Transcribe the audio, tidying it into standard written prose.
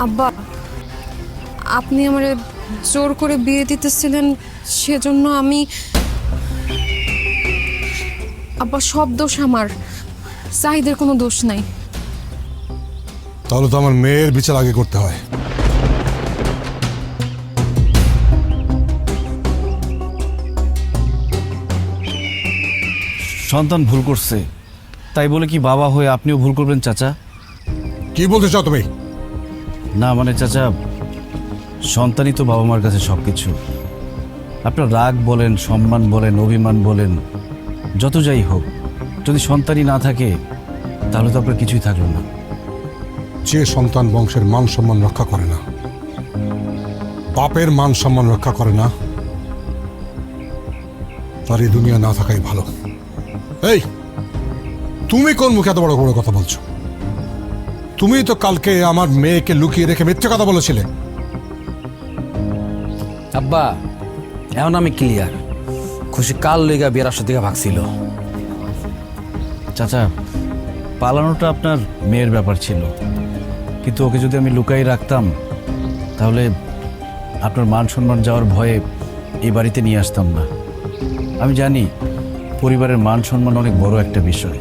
আব্বা, আপনি আমারে জোর করে বিয়ে দিতেছিলেন, সেজন্য আমি। আব্বা, সব দোষ আমার, জাহিদের কোনো দোষ নাই। তাহলে তো আমার মেয়ের বিচার আগে করতে হয়। সন্তান ভুল করছে, তাই বলে কি বাবা হয়ে আপনিও ভুল করবেন চাচা? কি বলতে চাও তুমি? না মানে চাচা, সন্তানই তো বাবা মার কাছে সব কিছু। আপনার রাগ বলেন, সম্মান বলেন, অভিমান বলেন, যত যাই হোক, যদি সন্তানই না থাকে তাহলে তো আপনার কিছুই থাকলো না। যে সন্তান বংশের মান সম্মান রক্ষা করে না, বাপের মান সম্মান রক্ষা করে না, তার এই দুনিয়া না থাকাই ভালো। এই, তুমি কোন মুখে এত বড় বড় কথা বলছো? তুমি তো কালকে আমার মেয়েকে লুকিয়ে রেখে মিথ্যে কথা বলেছিলে। আব্বা, এখন আমি ক্লিয়ার। খুশি কাল লেগা বিয়ের আসর দিকে ভাগছিল। চাচা, পালানোটা আপনার মেয়ের ব্যাপার ছিল, কিন্তু ওকে যদি আমি লুকাই রাখতাম তাহলে আপনার মান সম্মান যাওয়ার ভয়ে এই বাড়িতে নিয়ে আসতাম না। আমি জানি পরিবারের মান সম্মান অনেক বড় একটা বিষয়।